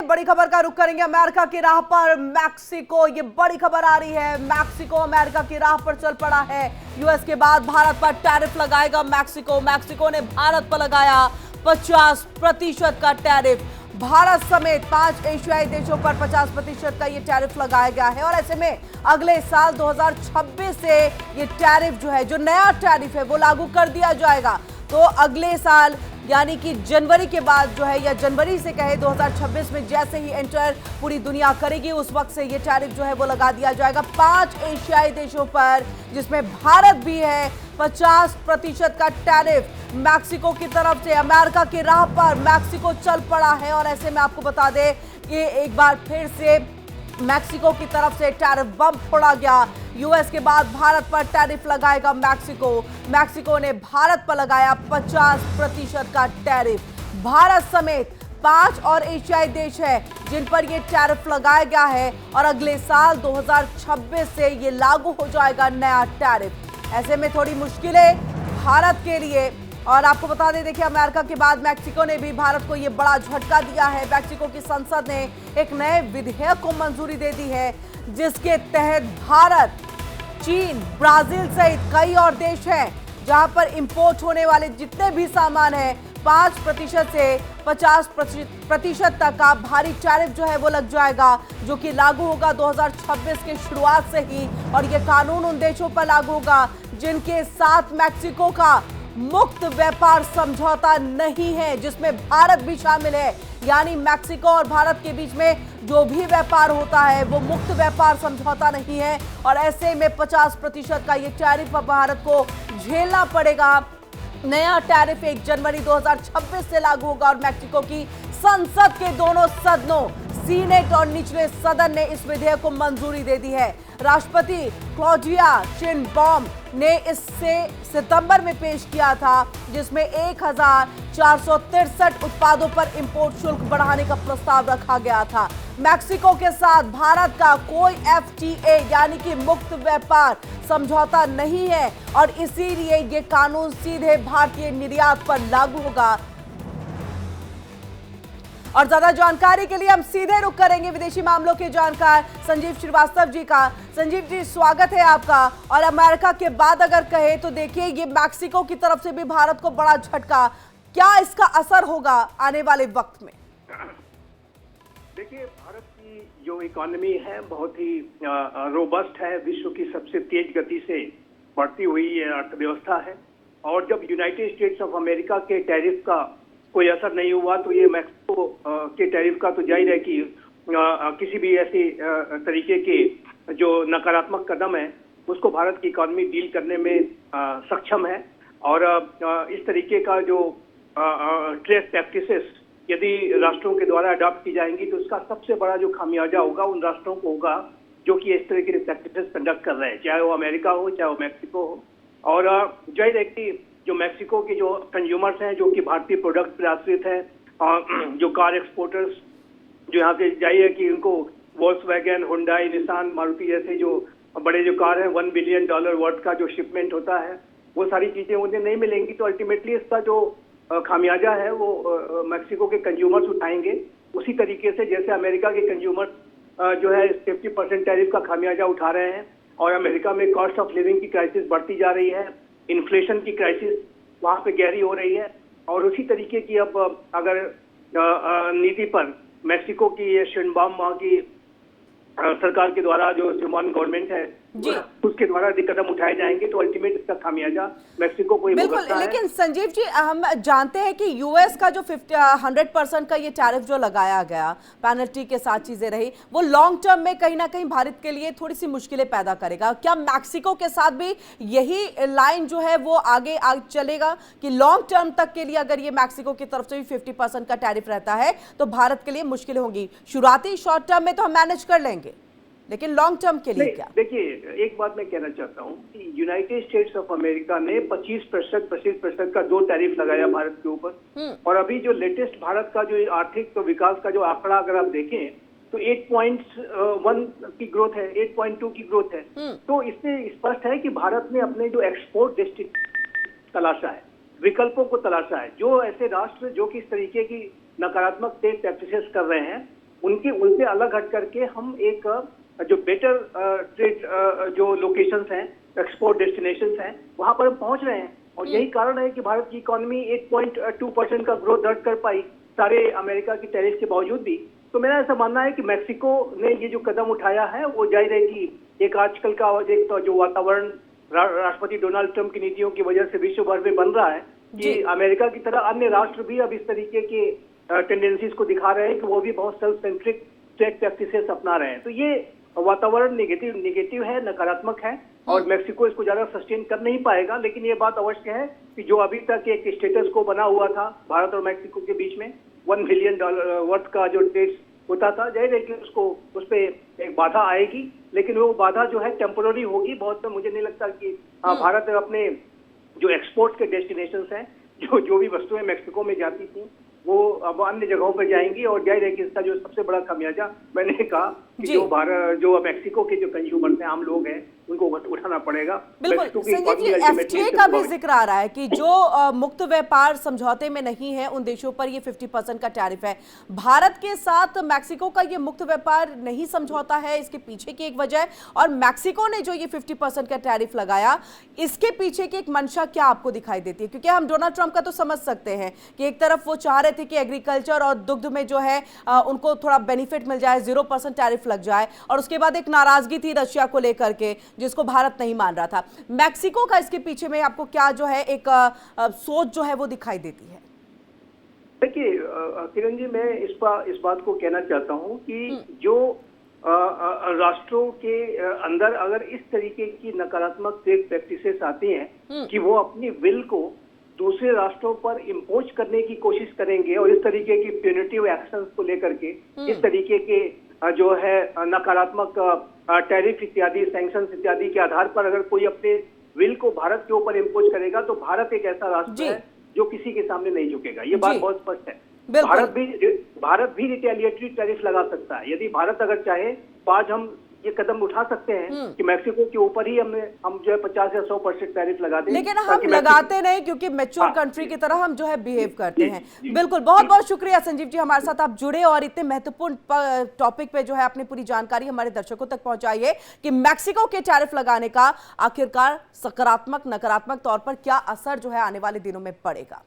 बड़ी खबर का रुख करेंगे। अमेरिका की राह पर मैक्सिको, ये बड़ी खबर आ रही है। मैक्सिको अमेरिका की राह पर चल पड़ा है। यूएस के बाद भारत पर टैरिफ लगाएगा मैक्सिको। मैक्सिको ने भारत पर लगाया 50% का टैरिफ। भारत समेत 5 एशियाई देशों पर 50% का ये टैरिफ लगाया गया है और ऐसे में अगले साल 2026 से ये टैरिफ जो है, जो नया टैरिफ है, वो लागू कर दिया जाएगा। तो अगले साल यानी कि जनवरी के बाद जो है, या जनवरी से कहे 2026 में जैसे ही एंटर पूरी दुनिया करेगी, उस वक्त से ये टैरिफ जो है वो लगा दिया जाएगा 5 एशियाई देशों पर, जिसमें भारत भी है। 50% का टैरिफ मैक्सिको की तरफ से। अमेरिका की राह पर मैक्सिको चल पड़ा है और ऐसे में आपको बता दें कि एक बार फिर से मैक्सिको की तरफ से टैरिफ बम फोड़ा गया। यूएस के बाद भारत पर टैरिफ लगाएगा मैक्सिको। मैक्सिको ने भारत पर लगाया 50% का टैरिफ। भारत समेत 5 और एशियाई देश है जिन पर यह टैरिफ लगाया गया है और अगले साल 2026 से ये लागू हो जाएगा नया टैरिफ। ऐसे में थोड़ी मुश्किलें भारत के लिए। और आपको बता दें, देखिए, अमेरिका के बाद मैक्सिको ने भी भारत को ये बड़ा झटका दिया है। मैक्सिको की संसद ने एक नए विधेयक को मंजूरी दे दी है जिसके तहत भारत, चीन, ब्राजील सहित कई और देश हैं जहां पर इंपोर्ट होने वाले जितने भी सामान हैं 5% से 50% तक का भारी टैरिफ जो है वो लग जाएगा, जो कि लागू होगा 2026 के शुरुआत से ही। और ये कानून उन देशों पर लागू होगा जिनके साथ मैक्सिको का मुक्त व्यापार समझौता नहीं है, जिसमें भारत भी शामिल है। यानी मैक्सिको और भारत के बीच में जो भी व्यापार होता है वो मुक्त व्यापार समझौता नहीं है और ऐसे में 50% का ये टैरिफ अब भारत को झेलना पड़ेगा। नया टैरिफ 1 जनवरी 2026 से लागू होगा और मैक्सिको की संसद के दोनों सदनों, सीनेट और निचले सदन ने इस विधेयक को मंजूरी दे दी है। राष्ट्रपति क्लॉडिया शेनबॉम ने इससे सितंबर में पेश किया था, जिसमें 1463 उत्पादों पर इंपोर्ट शुल्क बढ़ाने का प्रस्ताव रखा गया था। मैक्सिको के साथ भारत का कोई एफटीए यानी कि मुक्त व्यापार समझौता नहीं है और इसीलिए ये कानून सीधे भारतीय निर्यात पर लागू होगा। और ज्यादा जानकारी के लिए हम सीधे रुख करेंगे विदेशी मामलों के जानकार संजीव श्रीवास्तव जी का। संजीव जी, स्वागत है आपका। और अमेरिका के बाद अगर कहे तो देखिए, ये मैक्सिको की तरफ से भी भारत को बड़ा झटका, क्या इसका असर होगा आने वाले वक्त में? देखिए, भारत की जो इकोनॉमी है बहुत ही रोबस्ट है, विश्व की सबसे तेज गति से बढ़ती हुई ये अर्थव्यवस्था है। और जब यूनाइटेड स्टेट्स ऑफ अमेरिका के टैरिफ का कोई असर नहीं हुआ तो ये मैक्सिको के टैरिफ का तो जाहिर है कि किसी भी ऐसी तरीके के जो नकारात्मक कदम है उसको भारत की इकोनॉमी डील करने में सक्षम है। और इस तरीके का जो ट्रेड प्रैक्टिसेस यदि राष्ट्रों के द्वारा अडॉप्ट की जाएंगी तो उसका सबसे बड़ा जो खामियाजा होगा उन राष्ट्रों को होगा जो कि इस तरह के प्रैक्टिसेस कंडक्ट कर रहे हैं, चाहे वो अमेरिका हो चाहे वो मैक्सिको हो। और जाहिर है कि जो मैक्सिको के जो कंज्यूमर्स हैं जो कि भारतीय प्रोडक्ट पर आश्रित हैं, जो कार एक्सपोर्टर्स जो यहाँ से जाहिर है कि उनको वोल्क्सवैगन, हुंडई, निसान, मारुति जैसे जो बड़े जो कार हैं $1 बिलियन वर्थ का जो शिपमेंट होता है वो सारी चीजें उन्हें नहीं मिलेंगी। तो अल्टीमेटली इसका जो खामियाजा है वो मैक्सिको के कंज्यूमर्स उठाएंगे, उसी तरीके से जैसे अमेरिका के कंज्यूमर्स जो है 50% टैरिफ का खामियाजा उठा रहे हैं। और अमेरिका में कॉस्ट ऑफ लिविंग की क्राइसिस बढ़ती जा रही है, इन्फ्लेशन की क्राइसिस वहाँ पे गहरी हो रही है। और उसी तरीके की अब अगर नीति पर मैक्सिको की ये शेनबॉम वहाँ की सरकार के द्वारा जो सिमोन गवर्नमेंट है उसके द्वारा यदि कदम उठाए जाएंगे तो अल्टीमेट इसका खामियाजा मैक्सिको को ही भुगतना है। लेकिन संजीव जी, हम जानते हैं कि यूएस का जो 100% का ये टैरिफ जो लगाया गया, पेनल्टी के साथ चीजें रही, वो लॉन्ग टर्म में कहीं ना कहीं भारत के लिए थोड़ी सी मुश्किलें पैदा करेगा। क्या मैक्सिको के साथ भी यही लाइन जो है वो आगे चलेगा कि लॉन्ग टर्म तक के लिए अगर ये मैक्सिको की तरफ से भी 50% का टैरिफ रहता है तो भारत के लिए मुश्किलें होंगी? शुरुआती शॉर्ट टर्म में तो हम मैनेज कर लेंगे, लेकिन लॉन्ग टर्म के लिए क्या? देखिए, एक बात मैं कहना चाहता हूँ कि यूनाइटेड स्टेट्स ऑफ अमेरिका ने 25% का 2 टैरिफ लगाया भारत के ऊपर। और अभी जो लेटेस्ट भारत का जो आर्थिक तो विकास का जो आंकड़ा अगर आप देखें तो 8.1 की ग्रोथ है, 8.2 की ग्रोथ है। तो इससे स्पष्ट है कि भारत ने अपने जो एक्सपोर्ट डेस्टिनेशन तलाशा है, विकल्पों को तलाशा है। जो ऐसे राष्ट्र जो कि इस तरीके की नकारात्मक ट्रेड प्रैक्टिसेस कर रहे हैं उनसे अलग हट करके हम एक जो बेटर ट्रेड जो लोकेशंस हैं, एक्सपोर्ट डेस्टिनेशंस हैं, वहां पर हम पहुंच रहे हैं। और यही कारण है कि भारत की इकोनॉमी 8.2% का ग्रोथ दर्ज कर पाई सारे अमेरिका की टैरिफ के बावजूद भी। तो मेरा ऐसा मानना है कि मैक्सिको ने ये जो कदम उठाया है वो जाहिर है कि एक आजकल का एक तो जो वातावरण राष्ट्रपति डोनाल्ड ट्रंप की नीतियों की वजह से विश्व भर में बन रहा है कि अमेरिका की तरह अन्य राष्ट्र भी अब इस तरीके के टेंडेंसीज को दिखा रहे हैं कि वो भी बहुत सेल्फ सेंट्रिक ट्रेड प्रैक्टिसेस अपना रहे हैं। तो ये वातावरण नेगेटिव है, नकारात्मक है और मैक्सिको इसको ज्यादा सस्टेन कर नहीं पाएगा। लेकिन ये बात अवश्य है कि जो अभी तक एक स्टेटस को बना हुआ था भारत और मैक्सिको के बीच में $1 बिलियन वर्थ का जो ट्रेड होता था, जाहिर है कि उस पे एक बाधा आएगी, लेकिन वो बाधा जो है टेम्पोररी होगी। बहुत तो मुझे नहीं लगता कि भारत अपने जो एक्सपोर्ट के डेस्टिनेशंस हैं, जो भी वस्तुएं मैक्सिको में जाती थी वो अब अन्य जगहों पर जाएंगी। और जाहिर है कि इसका जो सबसे बड़ा खामियाजा मैंने कहा कि जो मैक्सिको के जो कंज्यूमर्स हैं, आम लोग हैं, उनको उठाना पड़ेगा। बिल्कुल संजय जी, एफटीए का भी जिक्र आ रहा है कि जो मुक्त व्यापार समझौते में नहीं है उन देशों पर ये 50% का टैरिफ है। भारत के साथ मैक्सिको का ये मुक्त व्यापार नहीं समझौता है, इसके पीछे की एक वजह है, और मैक्सिको ने जो ये 50% का टैरिफ लगाया इसके पीछे की एक मंशा क्या आपको दिखाई देती है? क्योंकि हम डोनाल्ड ट्रंप का तो समझ सकते हैं कि एक तरफ वो चाह रहे थे कि एग्रीकल्चर और दुग्ध में जो है उनको थोड़ा बेनिफिट मिल जाए, 0% टैरिफ लग जाए, और उसके बाद एक नाराजगी थी रशिया को लेकर के जिसको भारत नहीं मान रहा था। मैक्सिको का इसके पीछे में आपको क्या जो है एक सोच जो है वो दिखाई देती है? देखिए किरण जी, मैं इस बात को कहना चाहता हूं कि जो राष्ट्रों के अंदर अगर इस तरीके की नकारात्मक ट्रेड प्रैक्टिसेस आती हैं कि वो अपनी विल को दूसरे राष्ट्रों पर इम्पोज करने की कोशिश करेंगे और इस तरीके की प्यूनिटिव एक्शंस को लेकर के इस तरीके के जो है नकारात्मक टैरिफ इत्यादि, सैंक्शंस इत्यादि के आधार पर अगर कोई अपने विल को भारत के ऊपर इम्पोज करेगा तो भारत एक ऐसा राष्ट्र है जो किसी के सामने नहीं झुकेगा। ये बात बहुत स्पष्ट है। भारत भी रिटेलिएटरी टैरिफ लगा सकता है यदि भारत अगर चाहे। तो आज हम ये कदम उठा सकते हैं कि मैक्सिको के ऊपर ही हम जो है 50 या 100% टैरिफ लगा दें, लेकिन हम लगाते नहीं क्योंकि मैच्योर कंट्री की तरह हम जो है बिहेव करते हैं। बिल्कुल, बहुत बहुत शुक्रिया संजीव जी, हमारे साथ आप जुड़े और इतने महत्वपूर्ण टॉपिक पे जो है अपनी पूरी जानकारी हमारे दर्शकों तक पहुंचाइए कि मैक्सिको के टैरिफ लगाने का आखिरकार सकारात्मक नकारात्मक तौर पर क्या असर जो है आने वाले दिनों में पड़ेगा।